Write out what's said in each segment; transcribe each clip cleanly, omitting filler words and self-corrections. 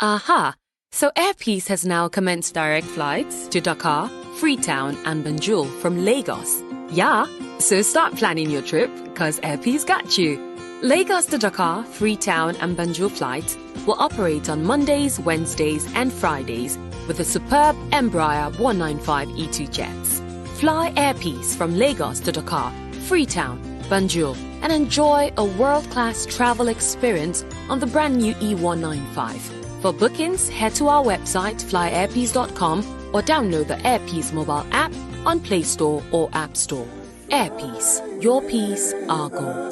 Aha! So Airpeace has now commenced direct flights to Dakar, Freetown and Banjul from Lagos. Yeah, so start planning your trip, cause Airpeace got you. Lagos to Dakar, Freetown and Banjul flights will operate on Mondays, Wednesdays and Fridays with the superb Embraer 195E2 jets. Fly Airpeace from Lagos to Dakar, Freetown, Banjul and enjoy a world-class travel experience on the brand new E195. For bookings, head to our website flyairpeace.com or download the Airpeace mobile app on Play Store or App Store. Airpeace, your peace, our goal.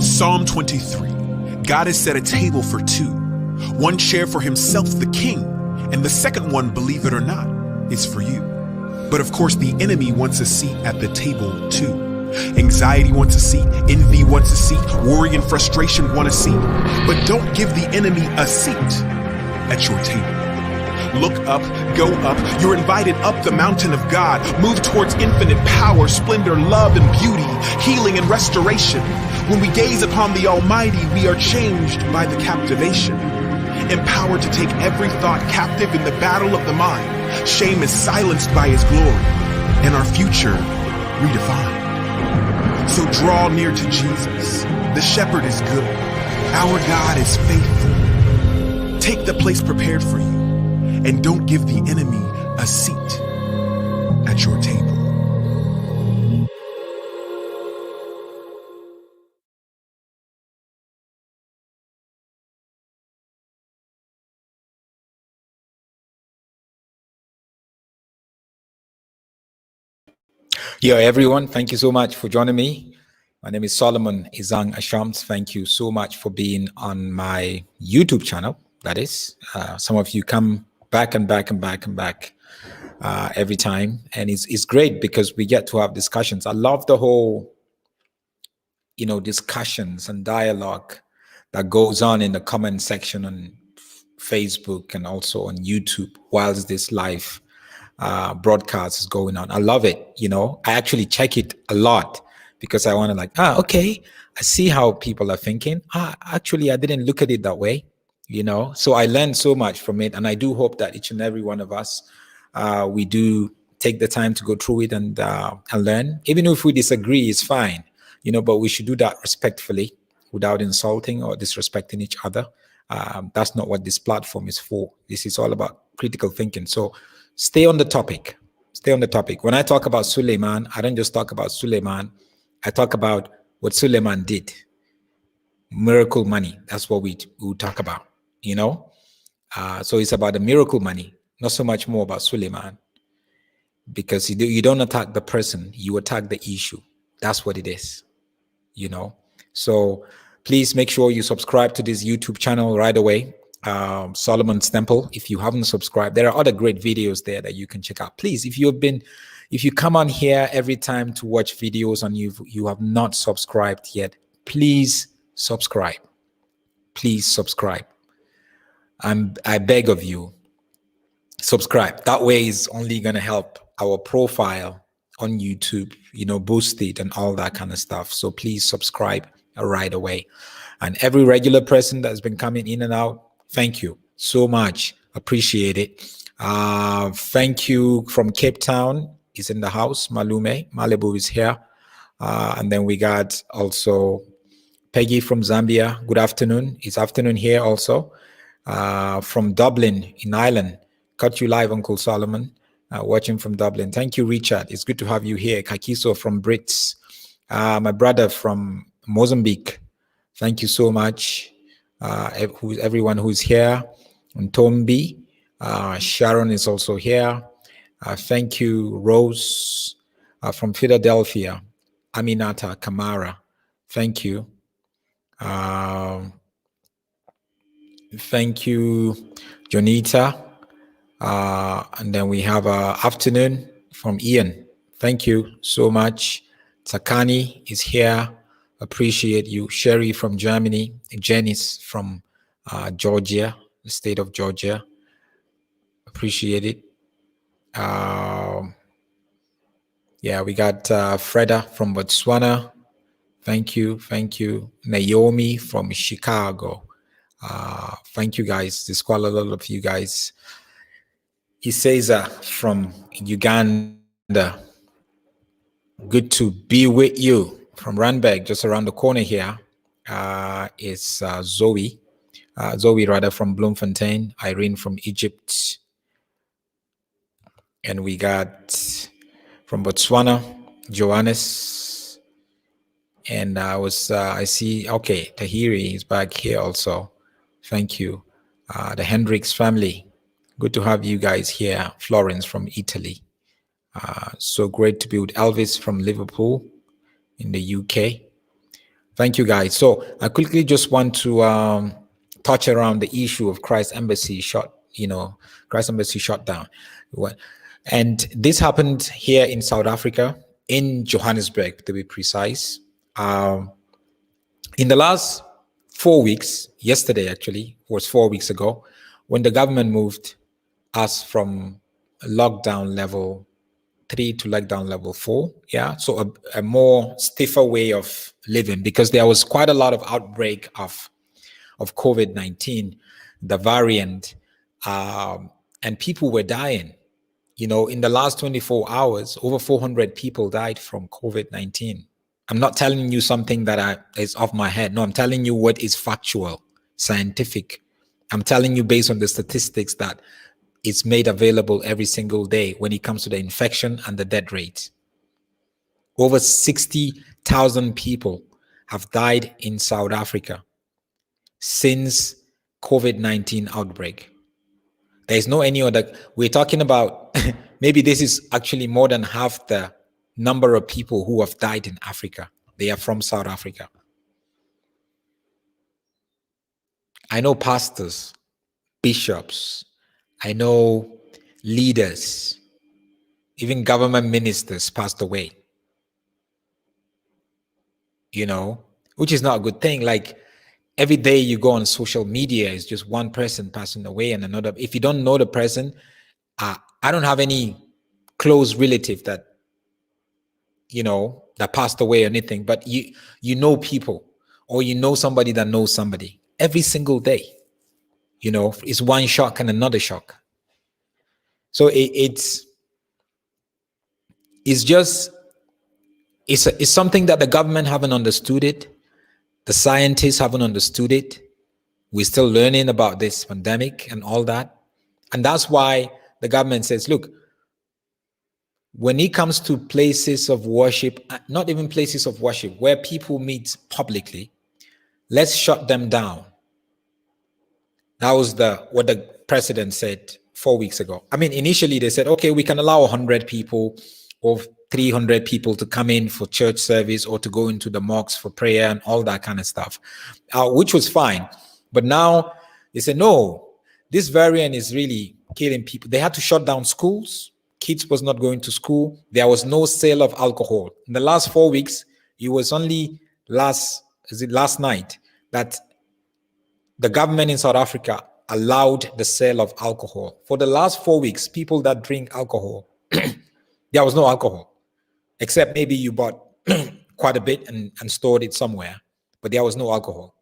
Psalm 23. God has set a table for two. One chair for himself, the king, and the second one, believe it or not, is for you. But of course, the enemy wants a seat at the table too. Anxiety wants a seat, envy wants a seat, worry and frustration want a seat. But don't give the enemy a seat at your table. Look up, go up, you're invited up the mountain of God. Move towards infinite power, splendor, love and beauty, healing and restoration. When we gaze upon the Almighty, we are changed by the captivation. Empowered to take every thought captive in the battle of the mind. Shame is silenced by his glory, and our future redefined. So draw near to Jesus. The shepherd is good. Our God is faithful. Take the place prepared for you, and don't give the enemy a seat at your table. Yo, everyone, thank you so much for joining me. My name is Solomon Izang Ashams. Thank you so much for being on my YouTube channel. That is, some of you come back every time, and it's great because we get to have discussions. I love the whole, discussions and dialogue that goes on in the comment section on Facebook and also on YouTube whilst this live broadcast is going on. I love it. I actually check it a lot because I want to okay, I see how people are thinking. Actually, I didn't look at it that way, so I learned so much from it. And I do hope that each and every one of us, we do take the time to go through it and learn. Even if we disagree, it's fine, but we should do that respectfully without insulting or disrespecting each other. That's not what this platform is for. This is all about critical thinking. So stay on the topic. Stay on the topic. When I talk about Suleiman, I don't just talk about Suleiman. I talk about what Suleiman did. Miracle money. That's what we talk about, So it's about the miracle money, not so much more about Suleiman. Because you don't attack the person, you attack the issue. That's what it is, So please make sure you subscribe to this YouTube channel right away. Solomon's Temple. If you haven't subscribed, there are other great videos there that you can check out. Please, if you come on here every time to watch videos and you have not subscribed yet, please subscribe. Please subscribe. I beg of you, subscribe. That way is only going to help our profile on YouTube, boost it and all that kind of stuff. So please subscribe right away. And every regular person that's been coming in and out, thank you so much. Appreciate it. Thank you from Cape Town. Is in the house. Malume. Malibu is here. And then we got also Peggy from Zambia. Good afternoon. It's afternoon here also. From Dublin in Ireland. Caught you live, Uncle Solomon. Watching from Dublin. Thank you, Richard. It's good to have you here. Kakiso from Brits. My brother from Mozambique. Thank you so much. Everyone who's here. And Tombi. Sharon is also here. Thank you, Rose from Philadelphia. Aminata Kamara. Thank you. Thank you, Jonita. And then we have afternoon from Ian. Thank you so much. Takani is here. Appreciate you. Sherry from Germany. Janice from Georgia, the state of Georgia. Appreciate it. Yeah, we got Freda from Botswana. Thank you. Naomi from Chicago. Thank you guys. There's quite a lot of you guys. He says from Uganda, good to be with you. From Randburg, just around the corner here, is Zoe. Zoe rather from Bloemfontein, Irene from Egypt, and we got from Botswana, Johannes, and I see, okay, Tahiri is back here also. Thank you. The Hendricks family, good to have you guys here. Florence from Italy. So great to be with Elvis from Liverpool in the UK. Thank you guys. So I quickly just want to touch around the issue of Christ Embassy Christ Embassy shut down. And this happened here in South Africa, in Johannesburg, to be precise. In the last 4 weeks, yesterday actually, was 4 weeks ago, when the government moved us from lockdown level 3 to lockdown level 4, yeah, so a more stiffer way of living, because there was quite a lot of outbreak of COVID-19, the variant, and people were dying. In the last 24 hours, over 400 people died from COVID-19. I'm not telling you something that is off my head. No, I'm telling you what is factual, scientific. I'm telling you based on the statistics that it's made available every single day when it comes to the infection and the death rate. Over 60,000 people have died in South Africa since COVID-19 outbreak. There is no any other. We're talking about maybe this is actually more than half the number of people who have died in Africa. They are from South Africa. I know pastors, bishops, I know leaders, even government ministers passed away, which is not a good thing. Like every day you go on social media, it's just one person passing away and another. If you don't know the person, I don't have any close relative that, that passed away or anything, but you know people, or somebody that knows somebody every single day. It's one shock and another shock. So it's something that the government haven't understood it. The scientists haven't understood it. We're still learning about this pandemic and all that. And that's why the government says, look, when it comes to places of worship, not even places of worship, where people meet publicly, let's shut them down. That was what the president said 4 weeks ago. I mean, initially they said, okay, we can allow 100 people or 300 people to come in for church service or to go into the mosques for prayer and all that kind of stuff, which was fine. But now they said, no, this variant is really killing people. They had to shut down schools. Kids was not going to school. There was no sale of alcohol. In the last 4 weeks, it was only last night that the government in South Africa allowed the sale of alcohol. For the last 4 weeks, people that drink alcohol, there was no alcohol, except maybe you bought quite a bit and stored it somewhere, but there was no alcohol.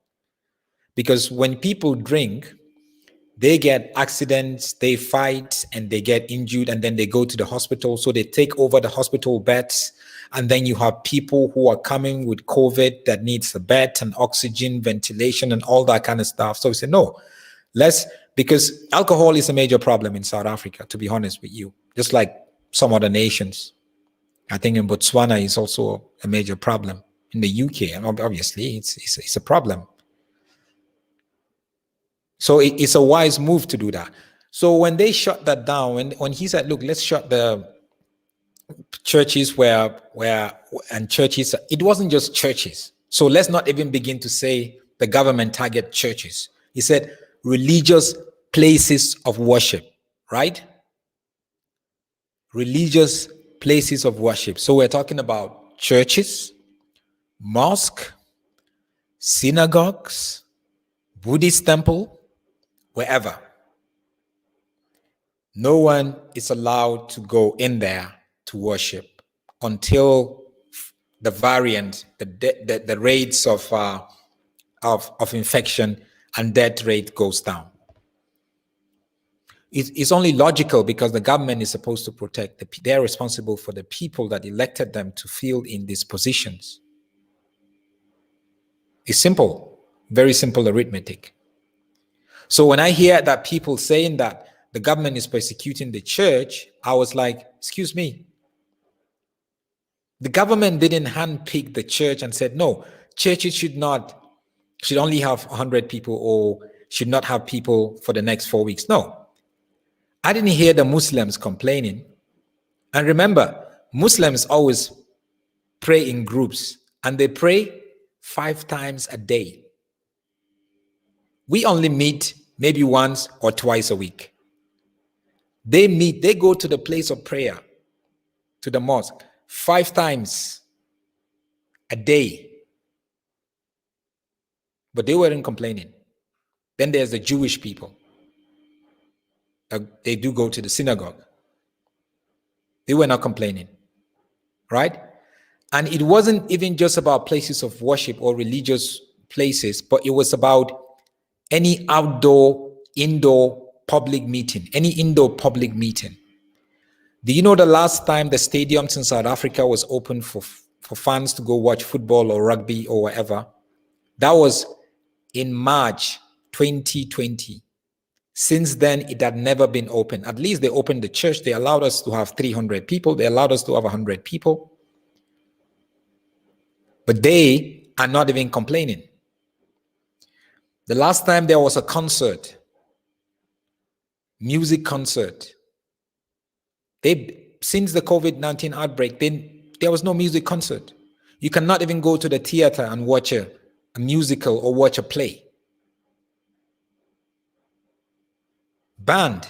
Because when people drink, they get accidents, they fight, and they get injured, and then they go to the hospital. So they take over the hospital beds, and then you have people who are coming with COVID that needs a bed and oxygen, ventilation, and all that kind of stuff. So we say, no, because alcohol is a major problem in South Africa, to be honest with you, just like some other nations. I think in Botswana is also a major problem. In the UK, and obviously it's a problem. So it's a wise move to do that. So when they shut that down, when he said, look, let's shut the churches and churches, it wasn't just churches. So let's not even begin to say the government target churches. He said religious places of worship, right? Religious places of worship. So we're talking about churches, mosque, synagogues, Buddhist temple, wherever. No one is allowed to go in there to worship until the variant, the rates of infection and death rate goes down. It's only logical because the government is supposed to protect. They're responsible for the people that elected them to fill in these positions. It's simple, very simple arithmetic. So when I hear that people saying that the government is persecuting the church, I was like, excuse me. The government didn't handpick the church and said, no, churches should only have 100 people or should not have people for the next 4 weeks. No. I didn't hear the Muslims complaining. And remember, Muslims always pray in groups and they pray 5 times a day. We only meet maybe once or twice a week. They go to the place of prayer, to the mosque, 5 times a day. But they weren't complaining. Then there's the Jewish people. They do go to the synagogue. They were not complaining, right? And it wasn't even just about places of worship or religious places, but it was about any indoor public meeting, any indoor public meeting. Do you know the last time the stadiums in South Africa was open for fans to go watch football or rugby or whatever? That was in March 2020. Since then, it had never been open. At least they opened the church. They allowed us to have 300 people. They allowed us to have 100 people. But they are not even complaining. The last time there was a concert, music concert, since the COVID-19 outbreak, there was no music concert. You cannot even go to the theater and watch a musical or watch a play. Banned.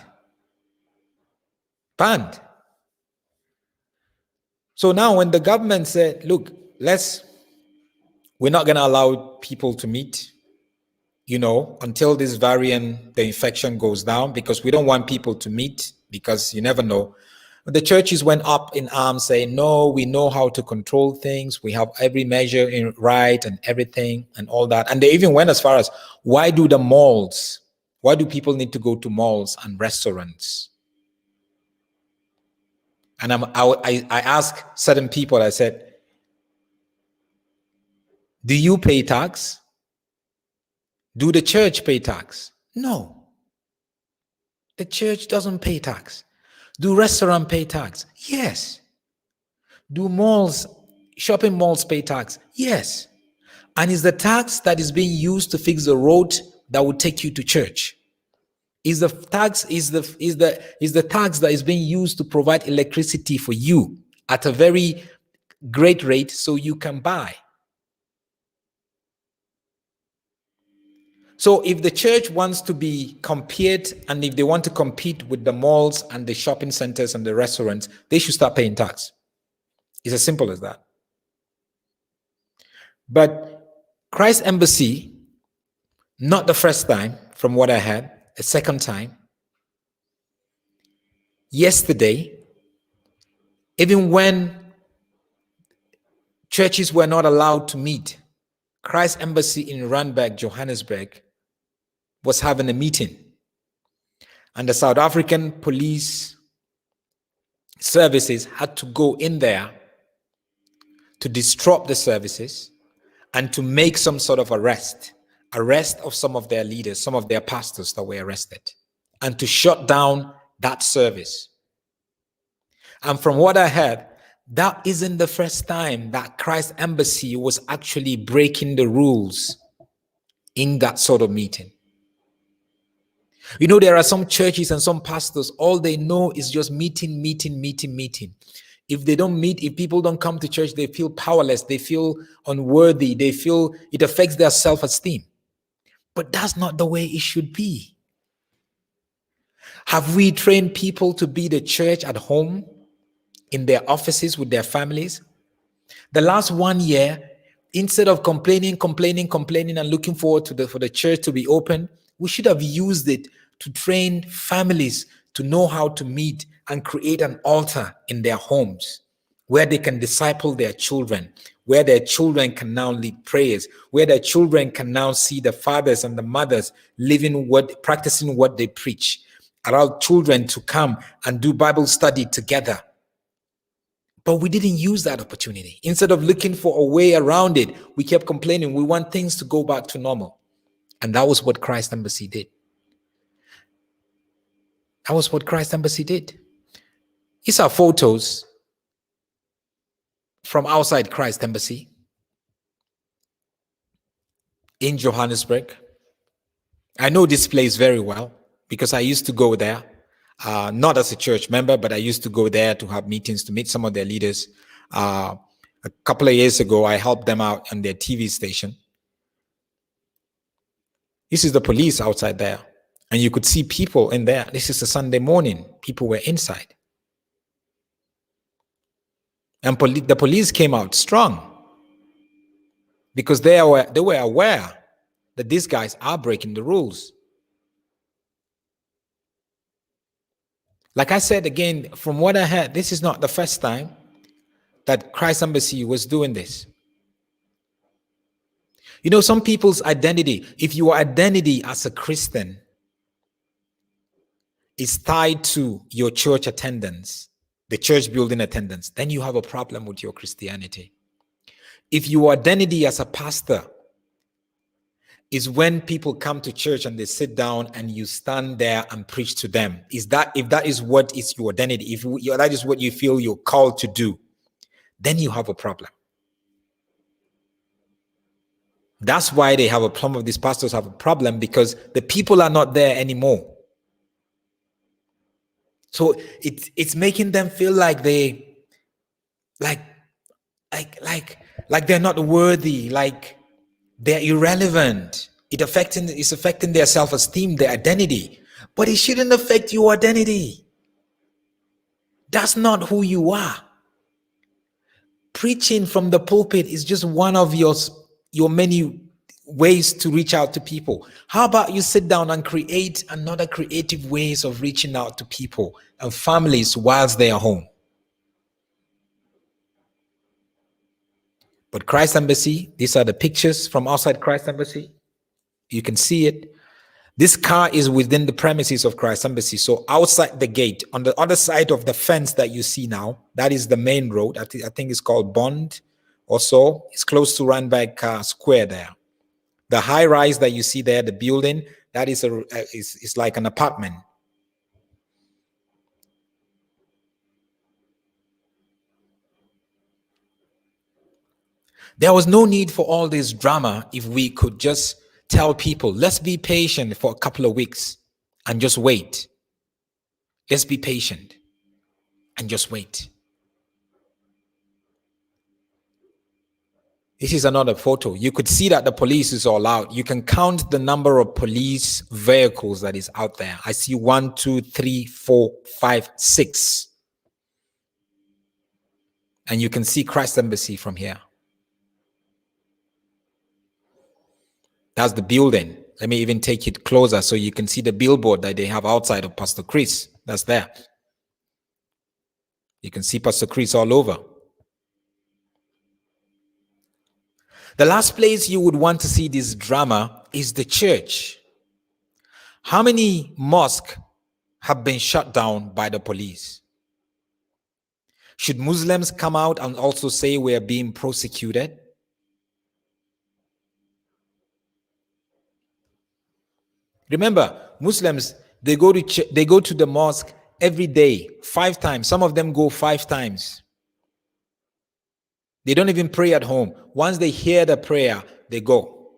So now when the government said, look, we're not going to allow people to meet, until this variant, the infection goes down, because we don't want people to meet, because you never know. The churches went up in arms saying, no, we know how to control things. We have every measure in right and everything and all that. And they even went as far as, why do people need to go to malls and restaurants? And I asked certain people, I said, do you pay tax? Do the church pay tax? No. The church doesn't pay tax. Do restaurants pay tax? Yes. Do shopping malls pay tax? Yes. And is the tax that is being used to fix the road that will take you to church? Is the tax that is being used to provide electricity for you at a very great rate so you can buy? So if the church wants to be compared, and if they want to compete with the malls and the shopping centers and the restaurants, they should start paying tax. It's as simple as that. But Christ Embassy, not the first time, from what I heard, a second time, yesterday, even when churches were not allowed to meet, Christ Embassy in Randburg, Johannesburg, was having a meeting. And the South African police services had to go in there to disrupt the services and to make some sort of arrest of some of their leaders, some of their pastors that were arrested, and to shut down that service. And from what I heard, that isn't the first time that Christ Embassy was actually breaking the rules in that sort of meeting. There are some churches and some pastors, all they know is just meeting. If they don't meet, if people don't come to church, they feel powerless, they feel unworthy, they feel it affects their self-esteem. But that's not the way it should be. Have we trained people to be the church at home, in their offices, with their families? The last 1 year, instead of complaining and looking forward for the church to be open, we should have used it to train families to know how to meet and create an altar in their homes where they can disciple their children, where their children can now lead prayers, where their children can now see the fathers and the mothers practicing what they preach. Allow children to come and do Bible study together. But we didn't use that opportunity. Instead of looking for a way around it, we kept complaining. We want things to go back to normal. And that was what Christ Embassy did. That was what Christ Embassy did. These are photos from outside Christ Embassy in Johannesburg. I know this place very well because I used to go there, not as a church member, but I used to go there to have meetings, to meet some of their leaders. A couple of years ago, I helped them out on their TV station. This is the police outside there. And you could see people in there. This is a Sunday morning. People were inside. And the police came out strong because they were aware that these guys are breaking the rules. Like I said again, from what I heard, this is not the first time that Christ Embassy was doing this. You know, some people's identity, if your identity as a Christian is tied to your church attendance, the church building attendance, then you have a problem with your Christianity. If your identity as a pastor is when people come to church and they sit down and you stand there and preach to them, if that is what is your identity, if that is what you feel you're called to do, then you have a problem. That's why they have a problem. These pastors have a problem because the people are not there anymore. So it's making them feel like they like they're not worthy, like they're irrelevant. It's affecting their self-esteem, their identity. But it shouldn't affect your identity. That's not who you are. Preaching from the pulpit is just one of your many ways to reach out to people. How about you sit down and create another creative ways of reaching out to people and families whilst they are home? But Christ Embassy, these are the pictures from outside Christ Embassy. You can see it. This car is within the premises of Christ Embassy. So outside the gate, on the other side of the fence that you see now, that is the main road. I think it's called Bond or so. It's close to Randburg Square there. The high rise that you see there, the building, that is is like an apartment. There was no need for all this drama if we could just tell people, let's be patient for a couple of weeks and just wait. Let's be patient and just wait. This is another photo. You could see that the police is all out. You can count the number of police vehicles that is out there. I see 1, 2, 3, 4, 5, 6. And you can see Christ Embassy from here. That's the building. Let me even take it closer so you can see the billboard that they have outside of Pastor Chris. That's there. You can see Pastor Chris all over. The last place you would want to see this drama is the church. How many mosques have been shut down by the police? Should Muslims come out and also say we are being prosecuted? Remember, Muslims, they go to the mosque every day, 5 times. Some of them go 5 times. They don't even pray at home. Once they hear the prayer, they go.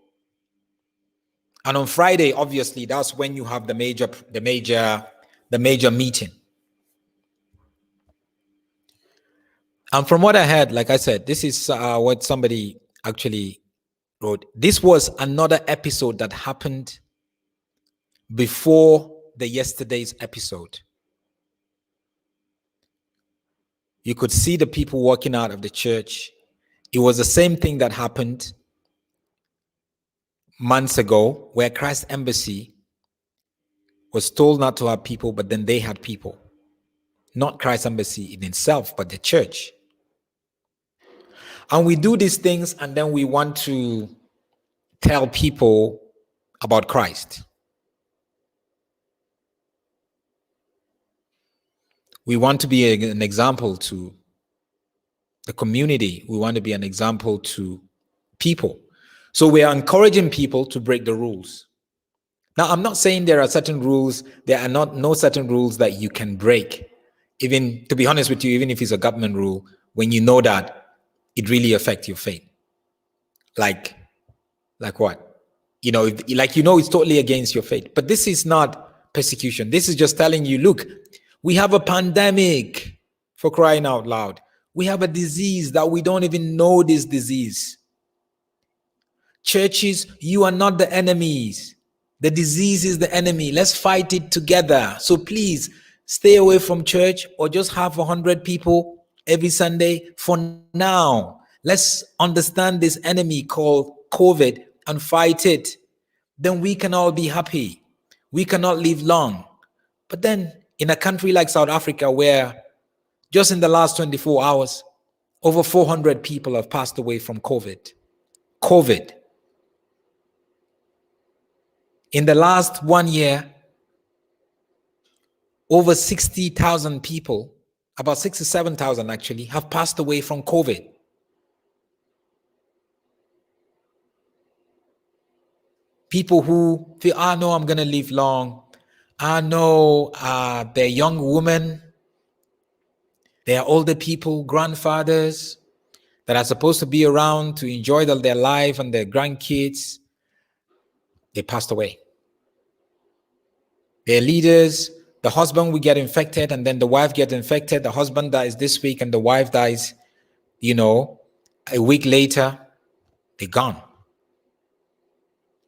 And on Friday, obviously, that's when you have the major meeting. And from what I heard, like I said, this is what somebody actually wrote. This was another episode that happened before the yesterday's episode. You could see the people walking out of the church. It was the same thing that happened months ago, where Christ Embassy was told not to have people, but then they had people. Not Christ Embassy in itself, but the church. And we do these things and then we want to tell people about Christ. We want to be an example to the community. We want to be an example to people. So we are encouraging people to break the rules. Now, I'm not saying there are certain rules. There are no certain rules that you can break. Even, to be honest with you, even if it's a government rule, when you know that it really affects your faith. Like what? It's totally against your faith. But this is not persecution. This is just telling you, look, we have a pandemic, for crying out loud. We have a disease that we don't even know this disease. Churches, you are not the enemies. The disease is the enemy. Let's fight it together. So please stay away from church or just have 100 people every Sunday for now. Let's understand this enemy called COVID and fight it. Then we can all be happy. We cannot live long. But then in a country like South Africa, where just in the last 24 hours, over 400 people have passed away from COVID. In the last 1 year, over 60,000 people, about 67,000 actually, have passed away from COVID. People who feel, no, I'm going to live long. No, they're young women. They are older people, grandfathers that are supposed to be around to enjoy their life and their grandkids. They passed away. Their leaders, the husband will get infected and then the wife gets infected. The husband dies this week and the wife dies, a week later. They're gone.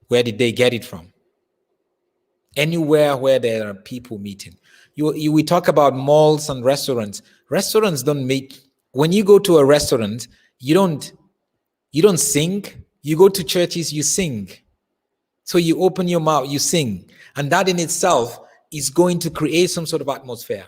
Where did they get it from? Anywhere where there are people meeting. We talk about malls and restaurants. Restaurants don't meet. When you go to a restaurant, you don't sing. You go to churches, you sing. So you open your mouth, you sing. And that in itself is going to create some sort of atmosphere.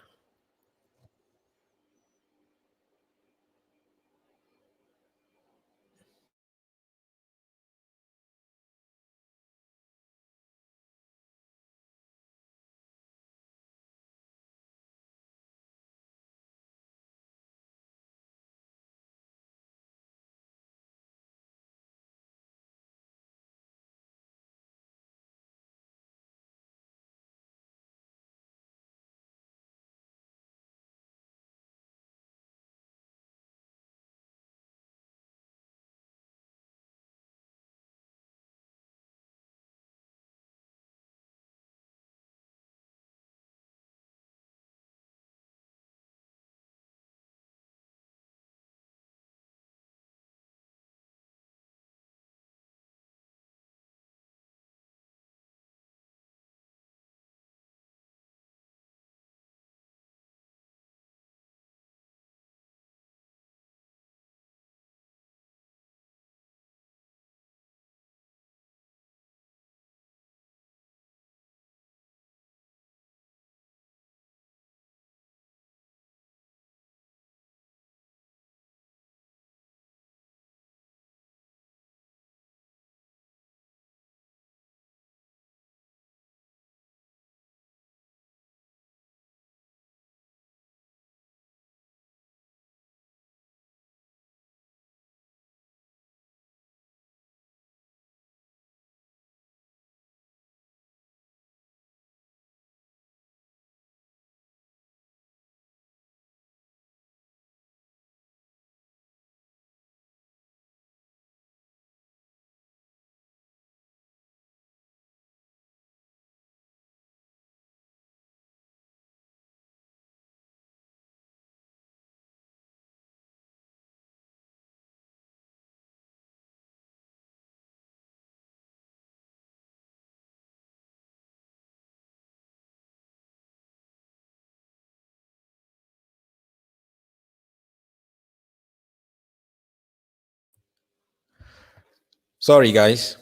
Sorry, guys.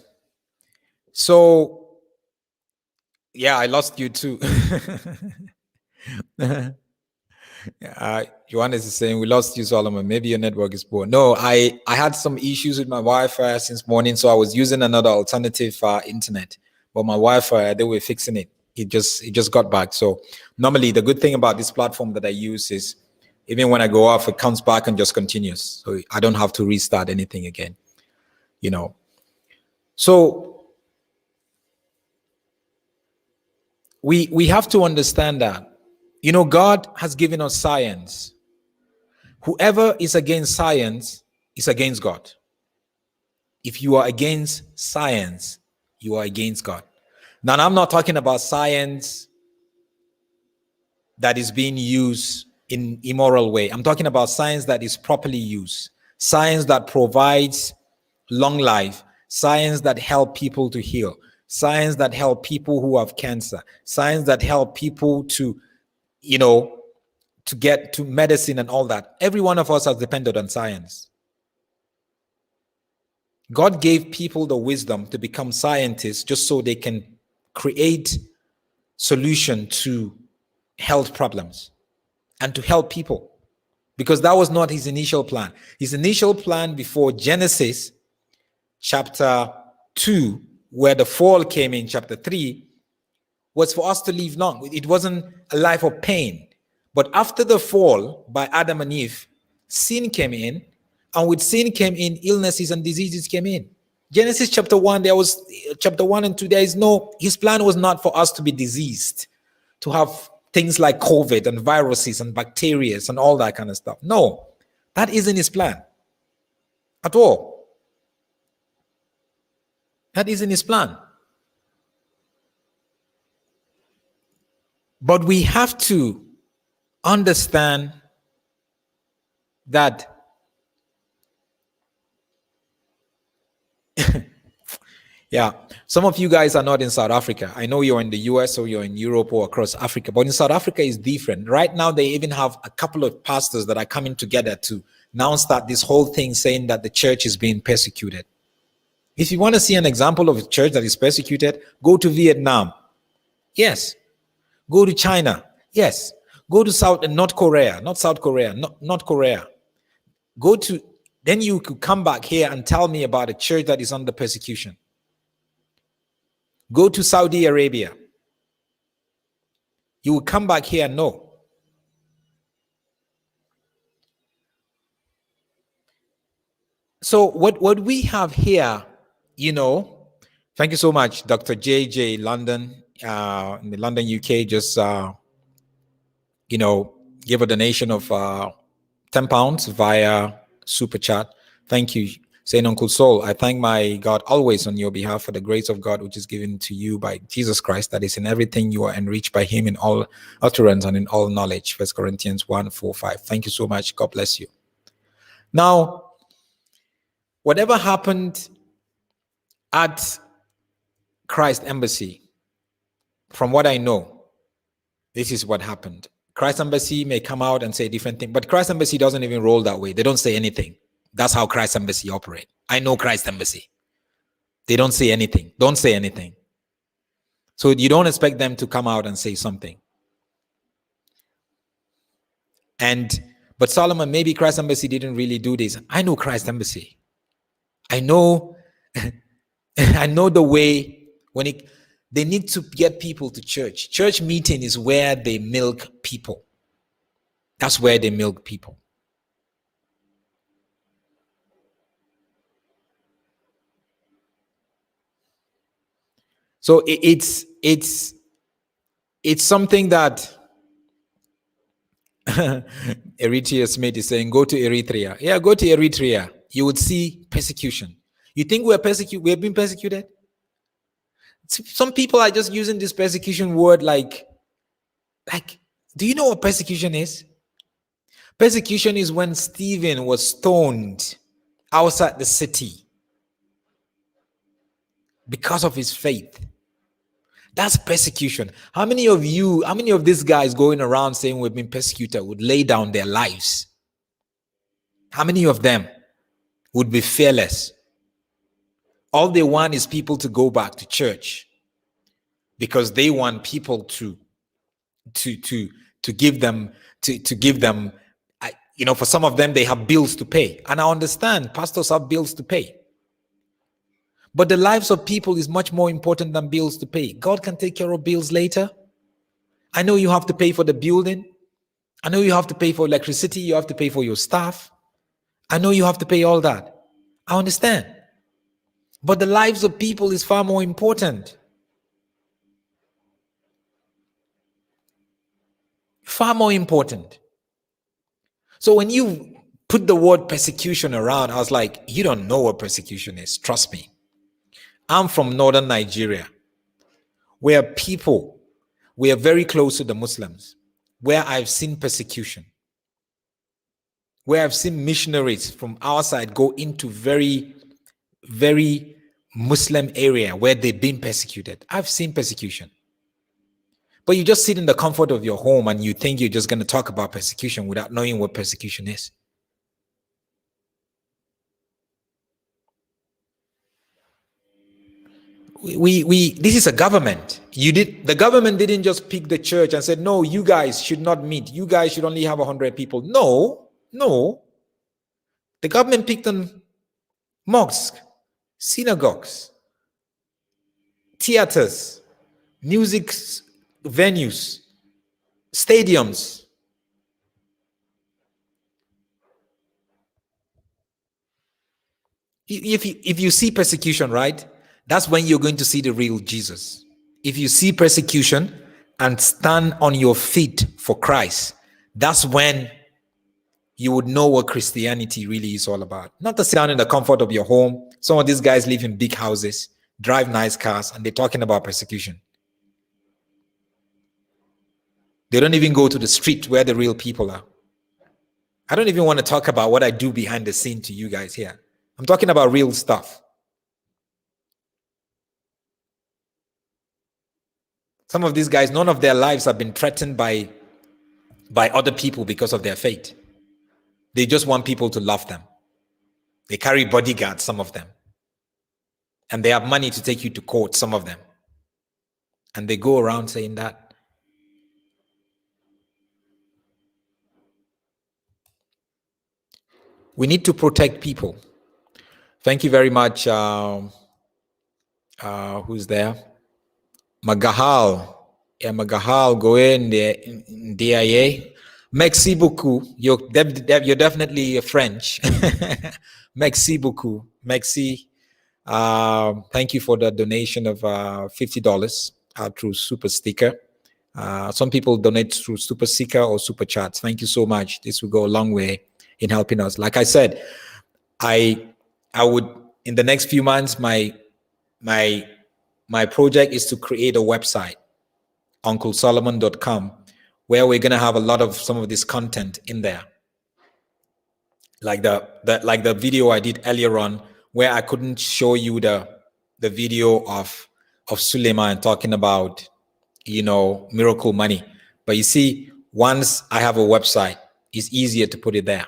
So, yeah, I lost you too. Johannes is saying we lost you, Solomon. Maybe your network is poor. No, I had some issues with my Wi-Fi since morning, so I was using another alternative internet. But my Wi-Fi, they were fixing it. It just got back. So normally the good thing about this platform that I use is even when I go off, it comes back and just continues. So I don't have to restart anything again. So we have to understand that, God has given us science. Whoever is against science is against God. If you are against science, you are against God. Now, I'm not talking about science that is being used in immoral way. I'm talking about science that is properly used. Science that provides long life. Science that help people to heal. Science that help people who have cancer. Science that help people to get to medicine and all that. Every one of us has depended on science. God gave people the wisdom to become scientists just so they can create solution to health problems and to help people, because that was not his initial plan. His initial plan before Genesis chapter 2, where the fall came in chapter 3, was for us to live long. It wasn't a life of pain. But after the fall by Adam and Eve, sin came in, and with sin came in illnesses and diseases came in. Genesis chapter 1, there was chapter 1 and 2, his plan was not for us to be diseased, to have things like COVID and viruses and bacteria and all that kind of stuff. No, that isn't his plan at all. That isn't his plan. But we have to understand that yeah, some of you guys are not in South Africa. I know you're in the US or you're in Europe or across Africa, but in South Africa is different. Right now, they even have a couple of pastors that are coming together to now start this whole thing saying that the church is being persecuted. If you want to see an example of a church that is persecuted, go to Vietnam. Yes. Go to China. Yes. Go to North Korea. Then you could come back here and tell me about a church that is under persecution. Go to Saudi Arabia. You will come back here and know. So what we have here, thank you so much, Dr. JJ London, in the London, UK, just, give a donation of £10 via Super Chat. Thank you. Saying, Uncle Saul, I thank my God always on your behalf for the grace of God which is given to you by Jesus Christ, that is in everything you are enriched by him in all utterance and in all knowledge. 1 Corinthians 1:4-5. Thank you so much. God bless you. Now, whatever happened at Christ Embassy, from what I know, this is what happened. Christ Embassy may come out and say a different thing, but Christ Embassy doesn't even roll that way. They don't say anything. That's how Christ Embassy operate. I know Christ Embassy. They don't say anything. Don't say anything. So you don't expect them to come out and say something. But Solomon, maybe Christ Embassy didn't really do this. I know Christ Embassy. I know the way they need to get people to church. Church meeting is where they milk people. That's where they milk people. So it's something that Eritrea Smith is saying, go to Eritrea. Yeah, go to Eritrea. You would see persecution. You think we're being persecuted? Some people are just using this persecution word like, do you know what persecution is? Persecution is when Stephen was stoned outside the city because of his faith. That's persecution. How many of these guys going around saying we've been persecuted would lay down their lives? How many of them would be fearless? All they want is people to go back to church because they want people to give them to give them, for some of them, they have bills to pay. And I understand pastors have bills to pay. But the lives of people is much more important than bills to pay. God can take care of bills later. I know you have to pay for the building. I know you have to pay for electricity. You have to pay for your staff. I know you have to pay all that. I understand. But the lives of people is far more important. Far more important. So when you put the word persecution around, I was like, you don't know what persecution is. Trust me. I'm from northern Nigeria, where we are very close to the Muslims, where I've seen persecution, where I've seen missionaries from our side go into very, very Muslim area where they've been persecuted. I've seen persecution. But you just sit in the comfort of your home and you think you're just going to talk about persecution without knowing what persecution is. This is a government. The government didn't just pick the church and said, no, you guys should not meet. You guys should only have 100 people. No. The government picked on mosques, synagogues, theaters, music venues, stadiums. If you see persecution, right? That's when you're going to see the real Jesus. If you see persecution and stand on your feet for Christ, that's when you would know what Christianity really is all about. Not to sit down in the comfort of your home. Some of these guys live in big houses, drive nice cars, and they're talking about persecution. They don't even go to the street where the real people are. I don't even want to talk about what I do behind the scene to you guys here. I'm talking about real stuff. Some of these guys, none of their lives have been threatened by other people because of their faith. They just want people to love them. They carry bodyguards, some of them. And they have money to take you to court, some of them. And they go around saying that. We need to protect people. Thank you very much. Who's there? Magahal. Yeah, Magahal, go in there. DIA. Merci beaucoup. You're definitely French. Merci beaucoup. Merci. Thank you for the donation of $50 through Super Sticker. Some people donate through Super Sticker or Super Chats. Thank you so much. This will go a long way in helping us. Like I said, I would, in the next few months, my project is to create a website, unclesolomon.com, where we're going to have a lot of some of this content in there. Like the video I did earlier on, where I couldn't show you the video of Suleiman talking about, miracle money. But you see, once I have a website, it's easier to put it there.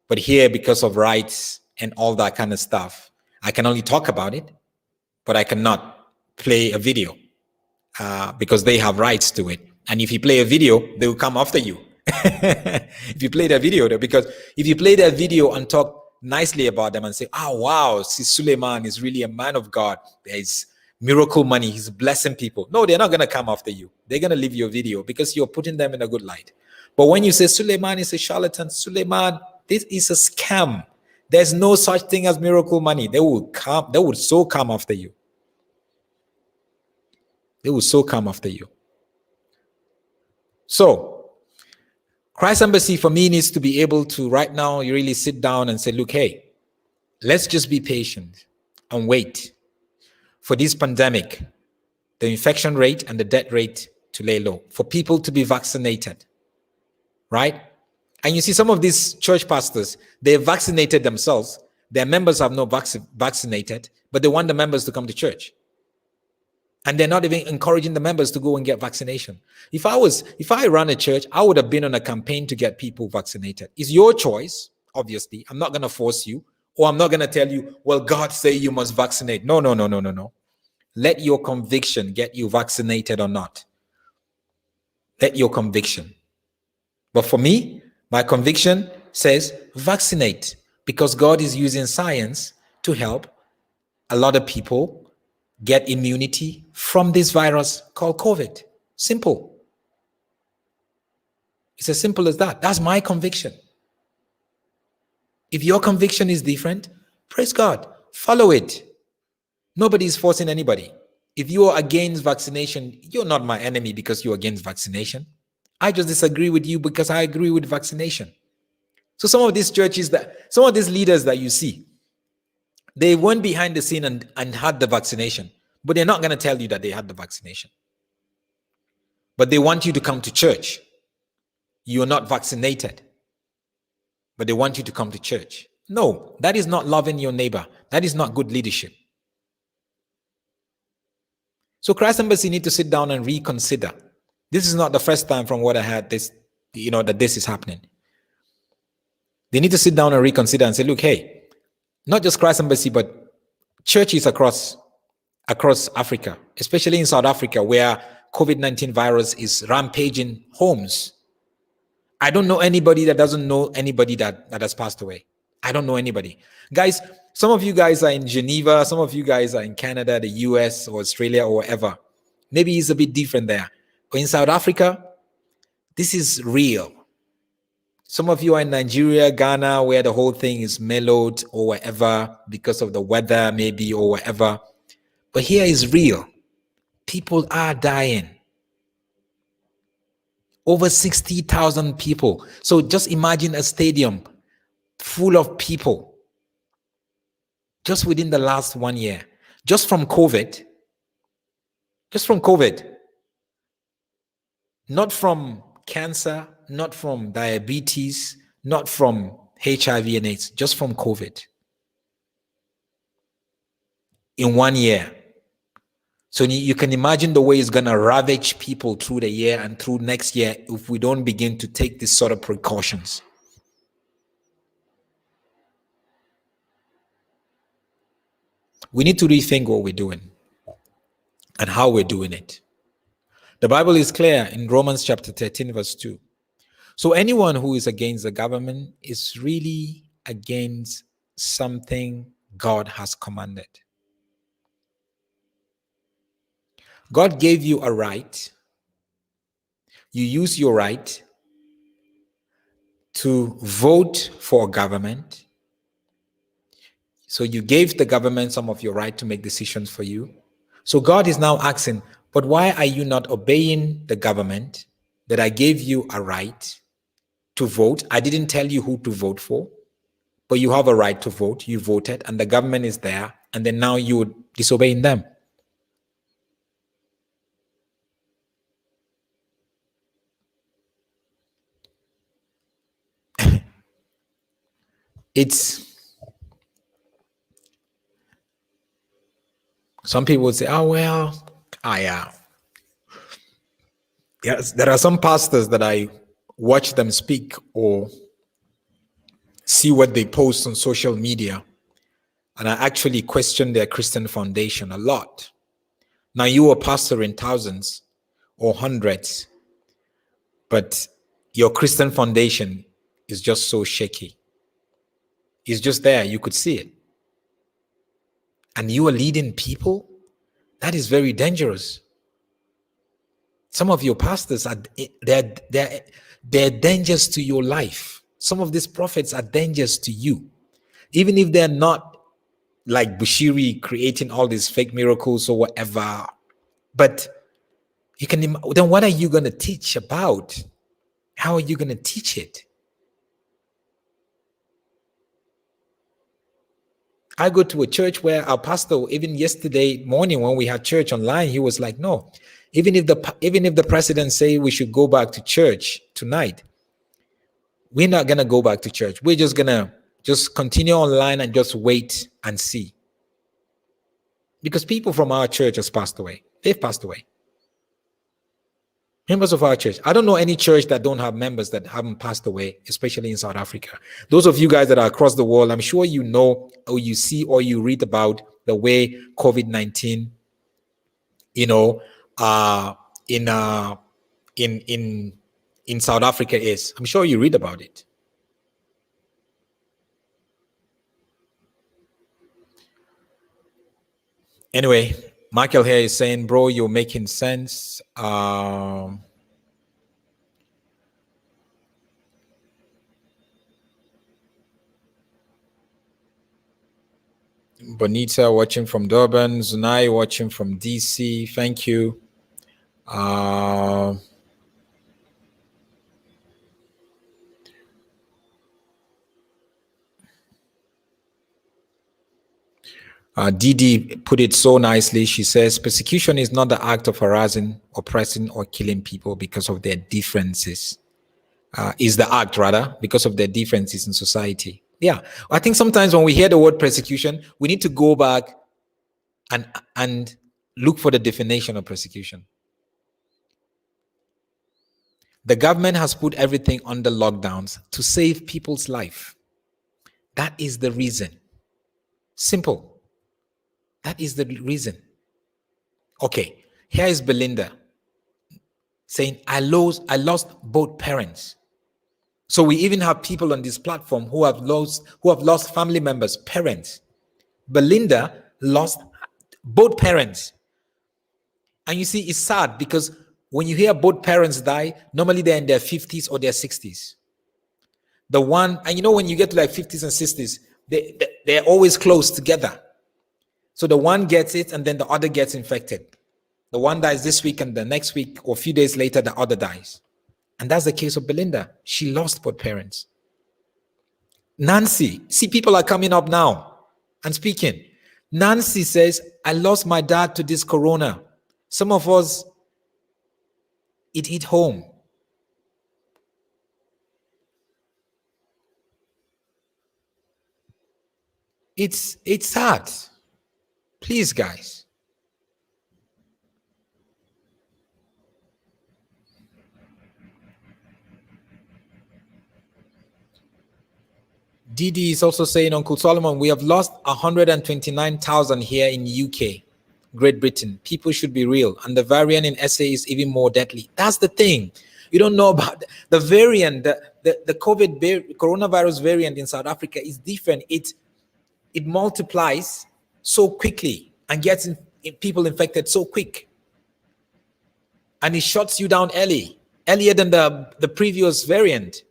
But here, because of rights and all that kind of stuff, I can only talk about it, but I cannot play a video because they have rights to it. And if you play a video, they will come after you. If you play that video, because if you play that video and talk nicely about them and say, oh, wow, see, Suleiman is really a man of God. There's miracle money. He's blessing people. No, they're not going to come after you. They're going to leave your video because you're putting them in a good light. But when you say Suleiman is a charlatan, Suleiman, this is a scam. There's no such thing as miracle money. They will so come after you. They will so come after you. So, Christ Embassy for me needs to be able to right now, you really sit down and say, look, hey, let's just be patient and wait for this pandemic, the infection rate and the death rate to lay low, for people to be vaccinated, right? And you see some of these church pastors, they vaccinated themselves. Their members have not vaccinated, but they want the members to come to church. And they're not even encouraging the members to go and get vaccination. If I ran a church, I would have been on a campaign to get people vaccinated. It's your choice, obviously. I'm not going to force you, or I'm not going to tell you, well, God say you must vaccinate. No. Let your conviction get you vaccinated or not. Let your conviction. But for me, my conviction says vaccinate, because God is using science to help a lot of people get immunity from this virus called COVID. Simple. It's as simple as that. That's my conviction. If your conviction is different, praise God, follow it. Nobody is forcing anybody. If you are against vaccination, you're not my enemy because you're against vaccination. I just disagree with you because I agree with vaccination. So some of these churches, some of these leaders that you see, they went behind the scene and had the vaccination, but they're not going to tell you that they had the vaccination. But they want you to come to church. You're not vaccinated, but they want you to come to church. No, that is not loving your neighbor. That is not good leadership. So Christ Embassy need to sit down and reconsider. This is not the first time from what I heard that this is happening. They need to sit down and reconsider and say, look, hey, not just Christ Embassy, but churches across Africa, especially in South Africa, where COVID-19 virus is rampaging homes. I don't know anybody that doesn't know anybody that has passed away. I don't know anybody. Guys, some of you guys are in Geneva, some of you guys are in Canada, the US or Australia or wherever. Maybe it's a bit different there. But in South Africa, this is real. Some of you are in Nigeria, Ghana, where the whole thing is mellowed or whatever because of the weather maybe or whatever. But here is real. People are dying. Over 60,000 people. So just imagine a stadium full of people just within the last 1 year. Just from COVID. Not from cancer, not from diabetes, not from HIV and AIDS, just from COVID. In 1 year. So you can imagine the way it's going to ravage people through the year and through next year if we don't begin to take this sort of precautions. We need to rethink what we're doing and how we're doing it. The Bible is clear in Romans chapter 13, verse 2. So anyone who is against the government is really against something God has commanded. God gave you a right. You use your right to vote for a government. So you gave the government some of your right to make decisions for you. So God is now asking, but why are you not obeying the government that I gave you a right to vote? I didn't tell you who to vote for, but you have a right to vote. You voted and the government is there. And then now you're disobeying them. Some people would say, oh, well, yes, there are some pastors that I watch them speak or see what they post on social media, and I actually question their Christian foundation a lot. Now, you are pastoring thousands or hundreds, but your Christian foundation is just so shaky. It's just there. You could see it. And you are leading people? That is very dangerous. Some of your pastors they're dangers to your life. Some of these prophets are dangers to you. Even if they're not like Bushiri creating all these fake miracles or whatever. But then what are you going to teach about? How are you going to teach it? I go to a church where our pastor, even yesterday morning when we had church online, he was like, no, even if the president say we should go back to church tonight, we're not going to go back to church. We're just going to continue online and just wait and see. Because people from our church has passed away. They've passed away. Members of our church. I don't know any church that don't have members that haven't passed away, especially in South Africa. Those of you guys that are across the world, I'm sure you know or you see or you read about the way COVID-19, in in South Africa is. I'm sure you read about it. Anyway, Michael here is saying, bro, you're making sense. Bonita watching from Durban. Zunai watching from DC. Thank you. Didi put it so nicely. She says, persecution is not the act of harassing, oppressing, or killing people because of their differences. Is the act, rather, because of their differences in society. Yeah, I think sometimes when we hear the word persecution, we need to go back and look for the definition of persecution. The government has put everything under lockdowns to save people's life. That is the reason. Simple. That is the reason. Okay, here is Belinda saying, I lost both parents. So we even have people on this platform who have lost family members, parents. Belinda lost both parents. And you see, it's sad because when you hear both parents die, normally they're in their 50s or their 60s. The one, and you know, when you get to like 50s and 60s, they're always close together. So the one gets it and then the other gets infected. The one dies this week and the next week or a few days later, the other dies. And that's the case of Belinda. She lost both parents. Nancy, see, people are coming up now and speaking. Nancy says, I lost my dad to this corona. Some of us, it hit home. It's sad. Please, guys. Didi is also saying, Uncle Solomon, we have lost 129,000 here in UK, Great Britain. People should be real. And the variant in SA is even more deadly. That's the thing. You don't know about the variant, the coronavirus variant in South Africa is different. It multiplies so quickly and gets people infected so quick. And it shuts you down earlier than the previous variant.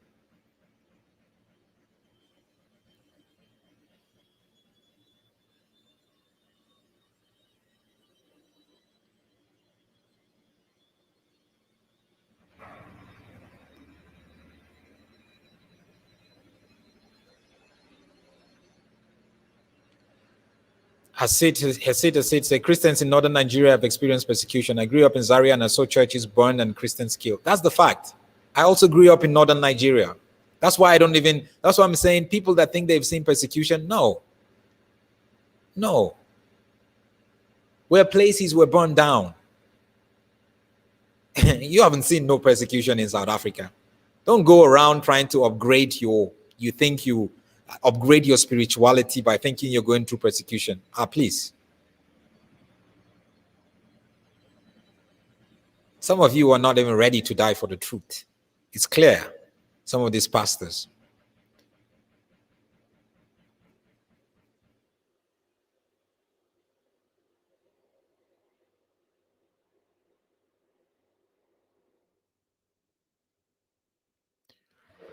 Hasid say Christians in northern Nigeria have experienced persecution. I grew up in Zaria and I saw churches burned and Christians killed. That's the fact. I also grew up in northern Nigeria. That's why that's why I'm saying people that think they've seen persecution, no. Where places were burned down. You haven't seen no persecution in South Africa. Don't go around trying to upgrade upgrade your spirituality by thinking you're going through persecution. Please. Some of you are not even ready to die for the truth. It's clear. Some of these pastors.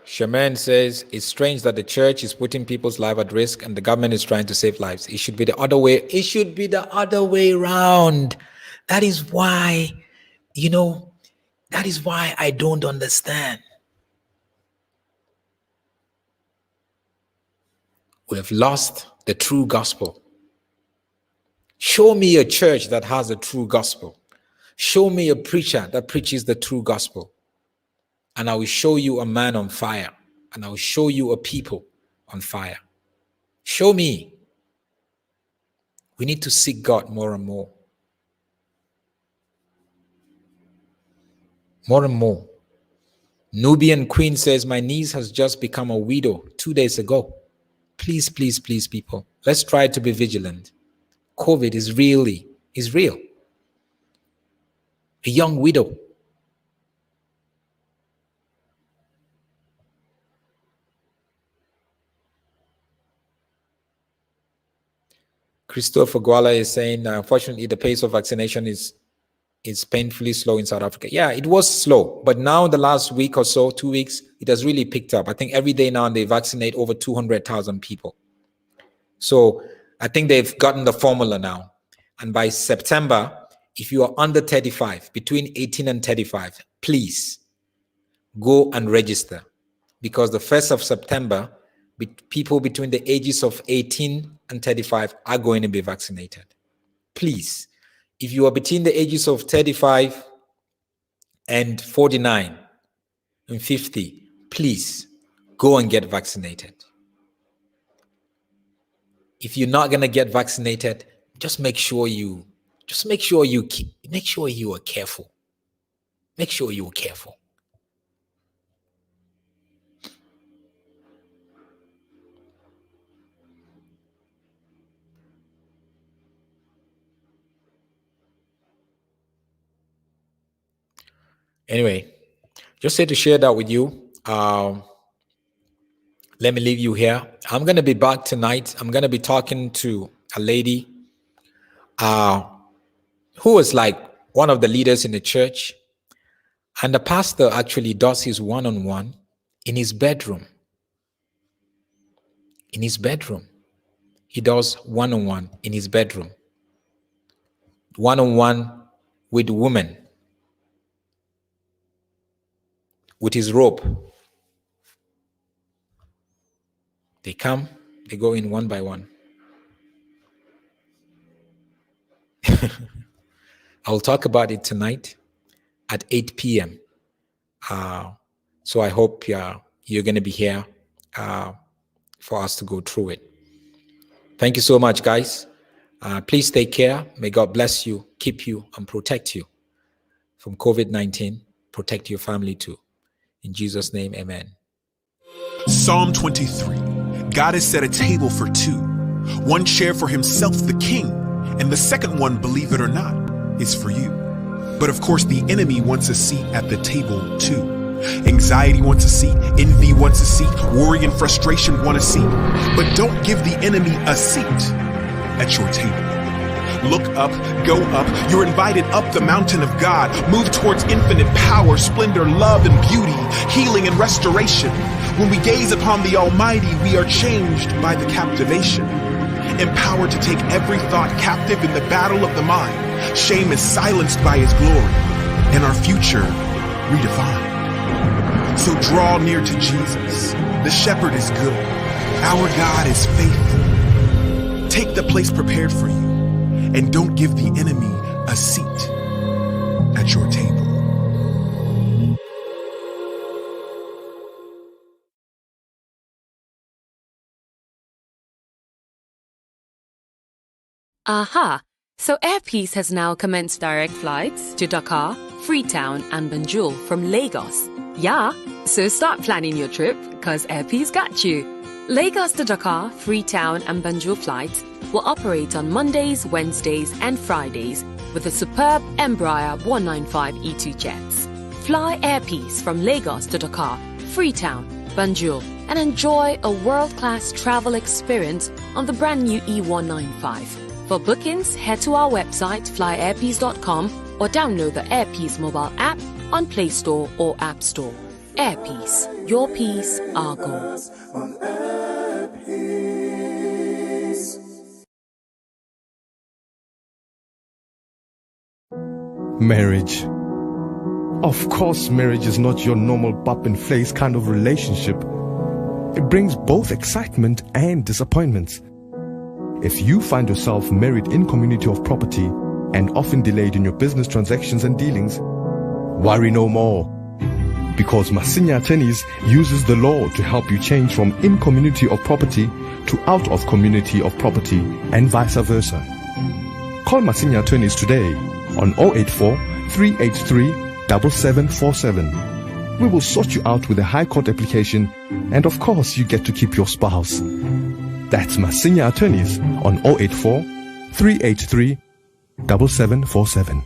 Shaman says, it's strange that the church is putting people's life at risk and the government is trying to save lives. It should be the other way. It should be the other way around. That is why, that is why I don't understand. We have lost the true gospel. Show me a church that has a true gospel. Show me a preacher that preaches the true gospel. And I will show you a man on fire. And I will show you a people on fire. Show me. We need to seek God more and more. More and more. Nubian Queen says, my niece has just become a widow 2 days ago. Please, please, please, people. Let's try to be vigilant. COVID is real. A young widow. Christopher Gwala is saying, unfortunately, the pace of vaccination is painfully slow in South Africa. Yeah, it was slow, but now the last week or so, 2 weeks, it has really picked up. I think every day now they vaccinate over 200,000 people. So I think they've gotten the formula now. And by September, if you are under 35, between 18 and 35, please go and register, because the 1st of September, people between the ages of 18 and 35 are going to be vaccinated. Please, if you are between the ages of 35 and 49 and 50, please go and get vaccinated. If you're not going to get vaccinated, just make sure you are careful. Make sure you are careful. Anyway, just had to share that with you. Let me leave you here. I'm going to be back tonight. I'm going to be talking to a lady who was like one of the leaders in the church. And the pastor actually does his one-on-one in his bedroom. In his bedroom. He does one-on-one in his bedroom. One-on-one with women. With his rope. They come, they go in one by one. I'll talk about it tonight at 8 p.m. So I hope you're going to be here for us to go through it. Thank you so much, guys. Please take care. May God bless you, keep you, and protect you from COVID-19. Protect your family too. In Jesus' name, amen. Psalm 23. God has set a table for two. One chair for himself, the king, and the second one, believe it or not, is for you. But of course, the enemy wants a seat at the table too. Anxiety wants a seat, envy wants a seat, worry and frustration want a seat. But don't give the enemy a seat at your table. Look up, go up. You're invited up the mountain of God. Move towards infinite power, splendor, love, and beauty, healing and restoration. When we gaze upon the Almighty, we are changed by the captivation. Empowered to take every thought captive in the battle of the mind. Shame is silenced by his glory, and our future redefined. So draw near to Jesus. The shepherd is good. Our God is faithful. Take the place prepared for you. And don't give the enemy a seat at your table. Aha! So Air Peace has now commenced direct flights to Dakar, Freetown, and Banjul from Lagos. Yeah, so start planning your trip, cause Air Peace got you. Lagos to Dakar, Freetown, and Banjul flights will operate on Mondays, Wednesdays, and Fridays with the superb Embraer 195 E2 jets. Fly Air Peace from Lagos to Dakar, Freetown, Banjul, and enjoy a world-class travel experience on the brand new E195. For bookings, head to our website flyairpeace.com or download the Air Peace mobile app on Play Store or App Store. Air Peace, your peace, our goal. Marriage. Of course, marriage is not your normal bump and face kind of relationship. It brings both excitement and disappointments. If you find yourself married in community of property and often delayed in your business transactions and dealings, worry no more. Because Masinya Attorneys uses the law to help you change from in community of property to out of community of property and vice versa. Call Masinya Attorneys today on 084 383 7747. We will sort you out with a high court application, and of course you get to keep your spouse. That's Masinya Attorneys on 084 383 7747.